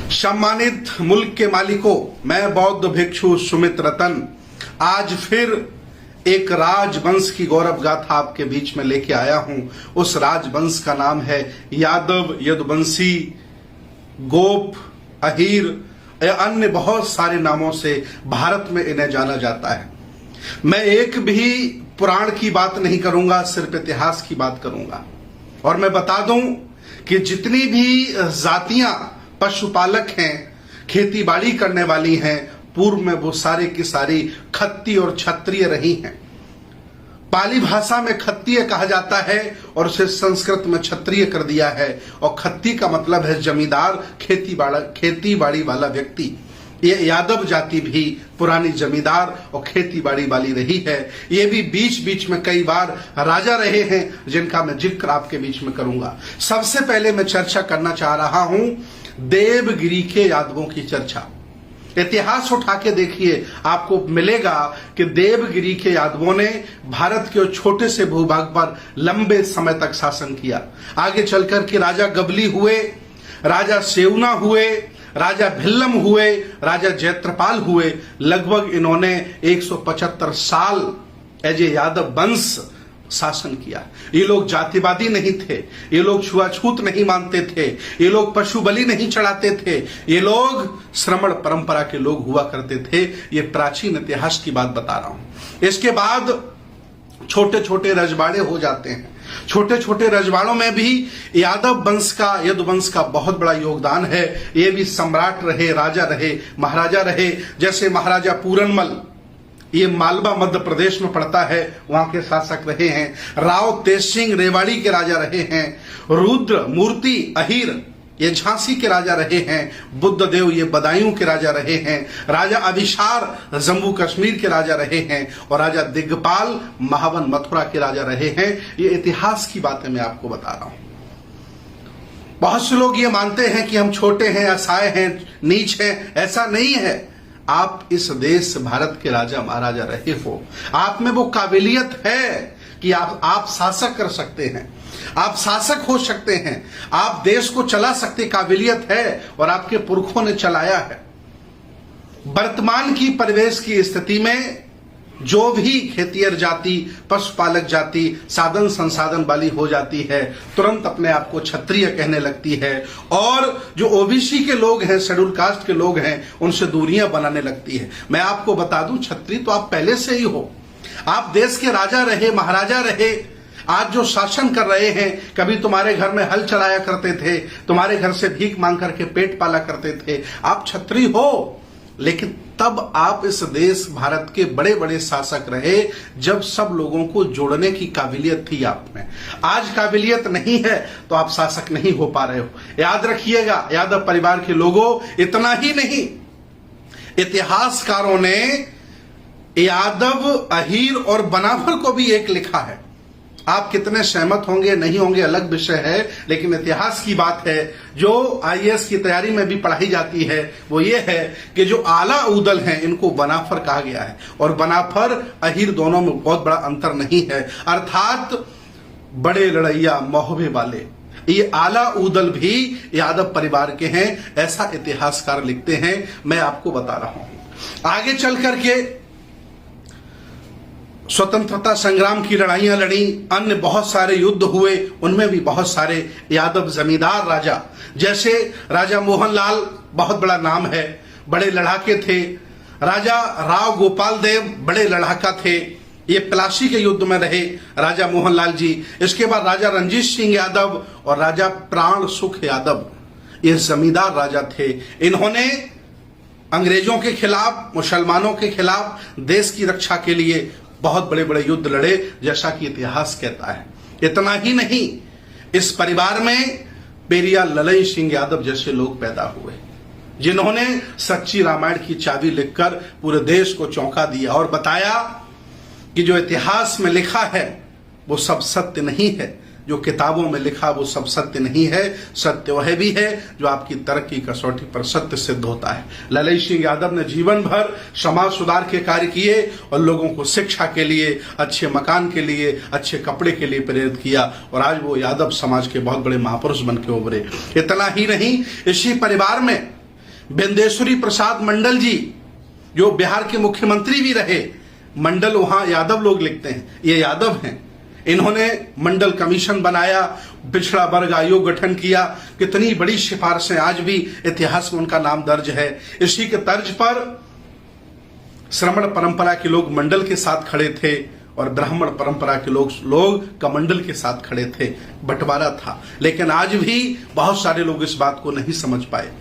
सम्मानित मुल्क के मालिकों, मैं बौद्ध भिक्षु सुमित रतन आज फिर एक राजवंश की गौरव गाथा आपके बीच में लेके आया हूं। उस राजवंश का नाम है यादव, यदुवंशी, गोप, अहीर या अन्य बहुत सारे नामों से भारत में इन्हें जाना जाता है। मैं एक भी पुराण की बात नहीं करूंगा, सिर्फ इतिहास की बात करूंगा। और मैं बता दूं कि जितनी भी जातियां पशुपालक हैं, खेती बाड़ी करने वाली हैं, पूर्व में वो सारे की सारी खत्ती और क्षत्रिय रही हैं। पाली भाषा में खत्तीय कहा जाता है और उसे संस्कृत में क्षत्रिय कर दिया है। और खत्ती का मतलब है जमींदार, खेती बाड़ी वाला व्यक्ति। ये यादव जाति भी पुरानी जमींदार और खेती बाड़ी वाली रही है। ये भी बीच बीच में कई बार राजा रहे हैं, जिनका मैं जिक्र आपके बीच में करूंगा। सबसे पहले मैं चर्चा करना चाह रहा हूं देवगिरी के यादवों की चर्चा। इतिहास उठा के देखिए, आपको मिलेगा कि देवगिरी के यादवों ने भारत के छोटे से भूभाग पर लंबे समय तक शासन किया। आगे चलकर के राजा गबली हुए, राजा सेवना हुए, राजा भिल्लम हुए, राजा जयत्रपाल हुए। लगभग इन्होंने 175 साल एज ए यादव वंश शासन किया। ये लोग जातिवादी नहीं थे, ये लोग छुआछूत नहीं मानते थे, ये लोग पशु बलि नहीं चढ़ाते थे, ये लोग श्रमण परंपरा के लोग हुआ करते थे। ये प्राचीन इतिहास की बात बता रहा हूं। इसके बाद छोटे छोटे रजवाड़े हो जाते हैं। छोटे छोटे रजवाड़ों में भी यादव वंश का, यदुवंश का बहुत बड़ा योगदान है। ये भी सम्राट रहे, राजा रहे, महाराजा रहे। जैसे महाराजा पूरनमल, ये मालवा मध्य प्रदेश में पड़ता है, वहां के शासक रहे हैं। राव तेज सिंह रेवाड़ी के राजा रहे हैं। रुद्र मूर्ति अहीर ये झांसी के राजा रहे हैं। बुद्धदेव ये बदायूं के राजा रहे हैं। राजा अभिसार जम्मू कश्मीर के राजा रहे हैं। और राजा दिग्गपाल महावन मथुरा के राजा रहे हैं। ये इतिहास की बातें मैं आपको बता रहा हूं। बहुत से लोग ये मानते हैं कि हम छोटे हैं, असहाय हैं, नीच हैं। ऐसा नहीं है। आप इस देश भारत के राजा महाराजा रहे हो, आप में वो काबिलियत है कि आप शासक कर सकते हैं, आप शासक हो सकते हैं, आप देश को चला सकते काबिलियत है और आपके पुरखों ने चलाया है। वर्तमान की परिवेश की स्थिति में जो भी खेतियर जाति, पशुपालक जाति साधन संसाधन वाली हो जाती है, तुरंत अपने आप को क्षत्रिय कहने लगती है। और जो ओबीसी के लोग हैं, शेड्यूल कास्ट के लोग हैं, उनसे दूरियां बनाने लगती है। मैं आपको बता दूं, क्षत्रिय तो आप पहले से ही हो। आप देश के राजा रहे, महाराजा रहे। आज जो शासन कर रहे हैं, कभी तुम्हारे घर में हल चलाया करते थे, तुम्हारे घर से भीख मांग करके पेट पाला करते थे। आप क्षत्रिय हो, लेकिन तब आप इस देश भारत के बड़े बड़े शासक रहे, जब सब लोगों को जोड़ने की काबिलियत थी आप में। आज काबिलियत नहीं है तो आप शासक नहीं हो पा रहे हो। याद रखिएगा यादव परिवार के लोगों, इतना ही नहीं, इतिहासकारों ने यादव, अहीर और बनाफर को भी एक लिखा है। आप कितने सहमत होंगे नहीं होंगे अलग विषय है, लेकिन इतिहास की बात है जो आईएएस की तैयारी में भी पढ़ाई जाती है, वो ये है कि जो आला उदल हैं इनको बनाफर कहा गया है। और बनाफर अहीर दोनों में बहुत बड़ा अंतर नहीं है, अर्थात बड़े लड़ैया मोहबे वाले। ये आला उदल भी यादव परिवार के हैं, ऐसा इतिहासकार लिखते हैं। मैं आपको बता रहा हूं। आगे चल करके स्वतंत्रता संग्राम की लड़ाइयां लड़ी, अन्य बहुत सारे युद्ध हुए, उनमें भी बहुत सारे यादव जमींदार राजा, जैसे राजा मोहनलाल बहुत बड़ा नाम है, बड़े लड़ाके थे। राजा राव गोपाल देव बड़े लड़ाका थे, ये प्लासी के युद्ध में रहे राजा मोहनलाल जी। इसके बाद राजा रंजीत सिंह यादव और राजा प्राण सुख यादव, ये जमींदार राजा थे। इन्होंने अंग्रेजों के खिलाफ, मुसलमानों के खिलाफ देश की रक्षा के लिए बहुत बड़े बड़े युद्ध लड़े, जैसा कि इतिहास कहता है। इतना ही नहीं, इस परिवार में पेरियार ललन सिंह यादव जैसे लोग पैदा हुए, जिन्होंने सच्ची रामायण की चाबी लिखकर पूरे देश को चौंका दिया और बताया कि जो इतिहास में लिखा है वो सब सत्य नहीं है, जो किताबों में लिखा वो सब सत्य नहीं है। सत्य वह भी है जो आपकी तर्क की कसौटी पर सत्य सिद्ध होता है। ललन सिंह यादव ने जीवन भर समाज सुधार के कार्य किए और लोगों को शिक्षा के लिए, अच्छे मकान के लिए, अच्छे कपड़े के लिए प्रेरित किया और आज वो यादव समाज के बहुत बड़े महापुरुष बन के उभरे। इतना ही नहीं, इसी परिवार में बिंदेश्वरी प्रसाद मंडल जी जो बिहार के मुख्यमंत्री भी रहे, मंडल वहां यादव लोग लिखते हैं, ये यादव हैं। इन्होंने मंडल कमीशन बनाया, पिछड़ा वर्ग आयोग गठन किया, कितनी बड़ी सिफारिशें, आज भी इतिहास में उनका नाम दर्ज है। इसी के तर्ज पर श्रमण परंपरा के लोग मंडल के साथ खड़े थे और ब्राह्मण परंपरा के लोग कमंडल के साथ खड़े थे। बंटवारा था, लेकिन आज भी बहुत सारे लोग इस बात को नहीं समझ पाए।